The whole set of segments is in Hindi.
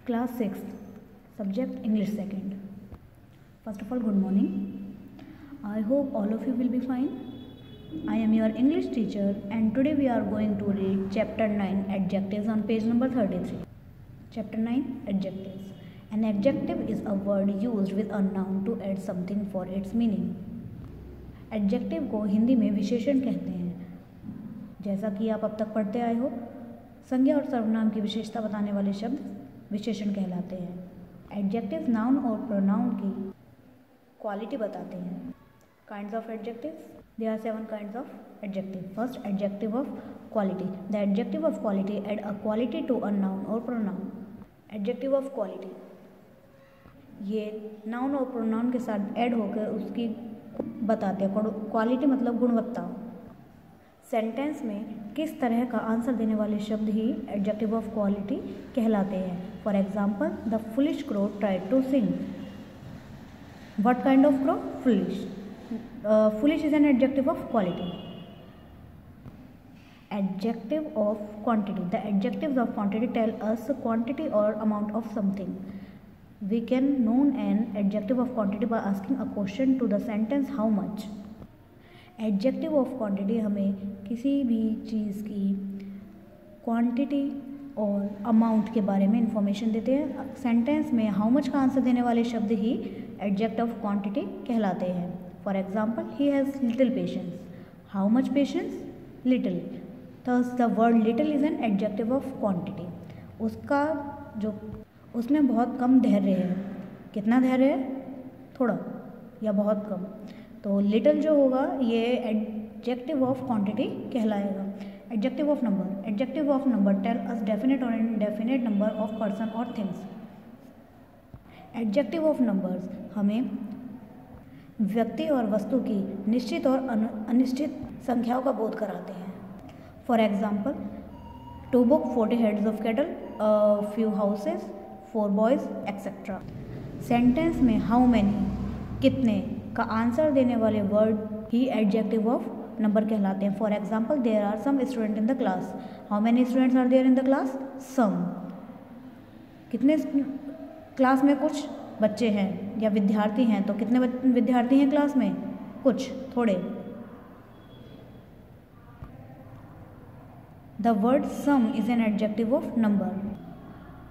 Class 6th, subject English 2nd. First of all, good morning. I hope all of you will be fine. I am your English teacher and today we are going to read chapter 9 adjectives on page number 33. Chapter 9 adjectives. An adjective is a word used with a noun to add something for its meaning. Adjective को हिंदी में विशेषण कहते हैं। जैसा कि आप अब तक पढ़ते आए हो, संज्ञा और सर्वनाम की विशेषता बताने वाले शब्द विशेषण कहलाते हैं। एडजेक्टिव नाउन और प्रोनाउन की क्वालिटी बताते हैं। Kinds of adjectives, there are 7 kinds of adjective. First, adjective of quality. The adjective of quality add a quality to a noun और प्रोनाउन। एडजेक्टिव ऑफ क्वालिटी ये नाउन और प्रोनाउन के साथ ऐड होकर उसकी बताते हैं। क्वालिटी मतलब गुणवत्ता। सेंटेंस में किस तरह का आंसर देने वाले शब्द ही एडजेक्टिव ऑफ क्वालिटी कहलाते हैं। For example, the foolish crow tried to sing. What kind of crow? Foolish. Foolish is an adjective of quality. Adjective of quantity. The adjectives of quantity tell us quantity or amount of something. We can know an adjective of quantity by asking a question to the sentence how much. Adjective of quantity हमें किसी भी चीज़ की क्वांटिटी और अमाउंट के बारे में इंफॉर्मेशन देते हैं। सेंटेंस में हाउ मच का आंसर देने वाले शब्द ही एडजेक्टिव ऑफ क्वांटिटी कहलाते हैं। For example, he has little patience. How much patience? Little. Thus the word little is an adjective of quantity. उसका जो उसमें बहुत कम धैर्य है। कितना धैर्य है? थोड़ा या बहुत कम। तो लिटिल जो होगा ये एडजेक्टिव ऑफ क्वांटिटी कहलाएगा। Adjective of number. Adjective of number tell us definite और इनडेफिनेट नंबर ऑफ पर्सन और थिंग्स। एडजेक्टिव ऑफ नंबर्स हमें व्यक्ति और वस्तु की निश्चित और अनिश्चित संख्याओं का बोध कराते हैं। For example, 2 book, 40 heads of cattle, a few houses, 4 boys, etc. Sentence में हाउ मैनी कितने का आंसर देने वाले वर्ड ही एडजेक्टिव ऑफ नंबर कहलाते हैं। For example, there are some student in the class. How many students are there in the class? Some. कितने क्लास में कुछ बच्चे हैं या विद्यार्थी हैं, तो कितने विद्यार्थी हैं क्लास में? कुछ, थोड़े। The word some is an adjective of number.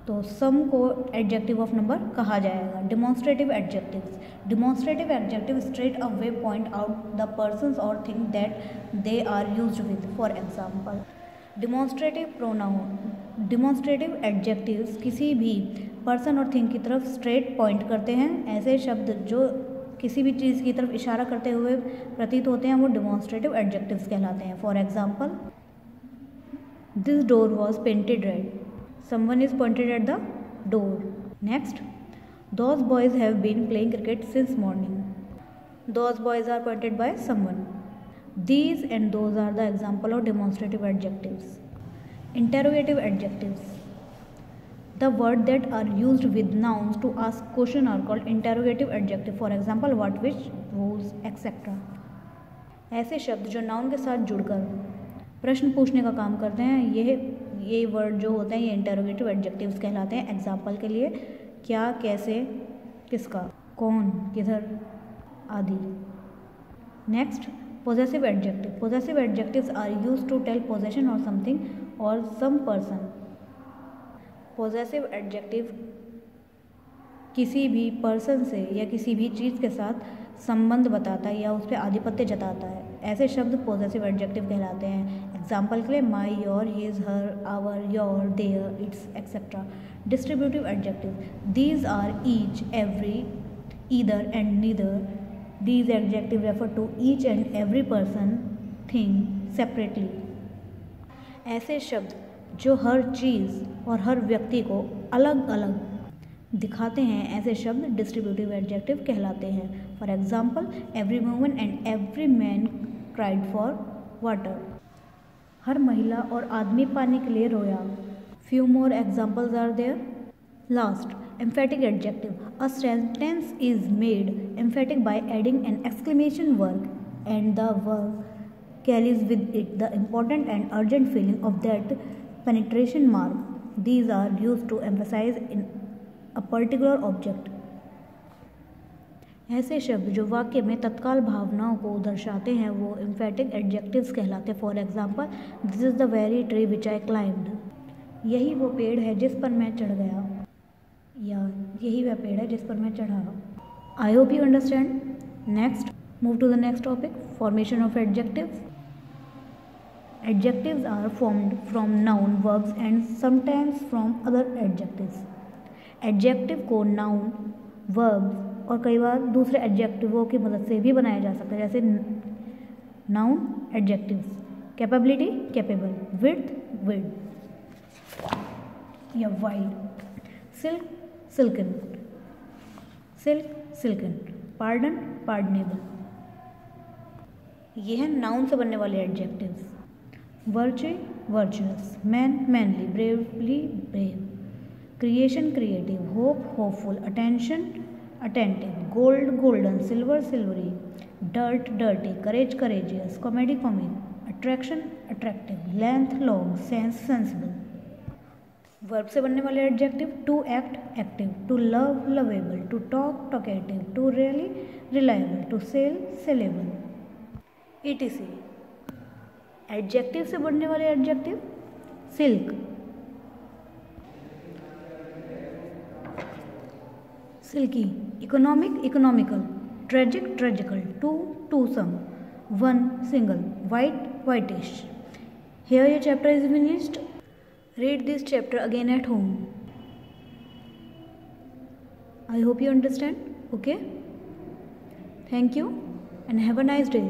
तो सम को एडजेक्टिव ऑफ नंबर कहा जाएगा। Demonstrative adjectives. Demonstrative adjective straight away point out the persons or thing that they are used with. For example, demonstrative pronoun. Demonstrative adjectives किसी भी पर्सन और थिंग की तरफ स्ट्रेट पॉइंट करते हैं। ऐसे शब्द जो किसी भी चीज़ की तरफ इशारा करते हुए प्रतीत होते हैं वो डिमॉन्स्ट्रेटिव एडजेक्टिव्स कहलाते हैं। For example, this door was painted red. Someone is pointed at the door. Next, those boys have been playing cricket since morning. Those boys are pointed by someone. These and those are the example of demonstrative adjectives. Interrogative adjectives. The words that are used with nouns to ask question are called interrogative adjective. For example, what, which, whose, etc. ऐसे शब्द जो नाउन के साथ जुड़कर प्रश्न पूछने का काम करते हैं, ये वर्ड जो होते हैं ये इंटरोगेटिव एडजेक्टिव्स कहलाते हैं। एग्जाम्पल के लिए, क्या, कैसे, किसका, कौन, किधर आदि। Next, possessive adjective. Possessive adjectives are used to tell possession और समथिंग और सम पर्सन। पोजेसिव एडजेक्टिव किसी भी पर्सन से या किसी भी चीज़ के साथ संबंध बताता है या उस पर आधिपत्य जताता है। ऐसे शब्द पोजेसिव एडजेक्टिव कहलाते हैं। एग्जाम्पल के लिए, my, your, his, her, our, your, their, its, etcetera. Distributive adjective. These are each, every, either and neither. These adjective refer to each and every person, thing separately. ऐसे शब्द जो हर चीज़ और हर व्यक्ति को अलग अलग दिखाते हैं, ऐसे शब्द डिस्ट्रीब्यूटिव एडजेक्टिव कहलाते हैं। For example, every woman and every man cried for water. हर महिला और आदमी पानी के लिए रोया। Few more examples are there. Last, emphatic adjective. A sentence is made emphatic by adding an exclamation word and the word carries with it the important and urgent feeling of that penetration mark. These are used to emphasize in a particular object. ऐसे शब्द जो वाक्य में तत्काल भावनाओं को दर्शाते हैं वो एम्फेटिक एडजेक्टिव्स कहलाते हैं। For example, this is the very tree which I climbed. यही वो पेड़ है जिस पर मैं चढ़ गया, या यही वह पेड़ है जिस पर मैं चढ़ा। I hope you understand. Next, move to the next topic, formation of adjectives. Adjectives are formed from noun, verbs and sometimes from other adjectives. Adjective को noun, verbs और कई बार दूसरे adjectives की मदद से भी बनाया जा सकता है, जैसे noun adjectives, capability capable, width width या wide, silk silken, silk silken, pardon pardonable। ये है noun से बनने वाले adjectives। Virtue virtuous, man manly, bravely brave, creation creative, hope hopeful, attention attentive, gold golden, silver silvery, dirt dirty, courage courageous, comedy comic, attraction attractive, length long, sense sensible। Verb से बनने वाले adjective, to act active, to love lovable, to talk talkative, to rely reliable, to sell saleable, etc। Adjective से बनने वाले adjective, silk, silky, economic economical, tragic tragical, two twosome, one single, white whitish. Here your chapter is finished. Read this chapter again at home. I hope you understand. Okay, thank you and have a nice day.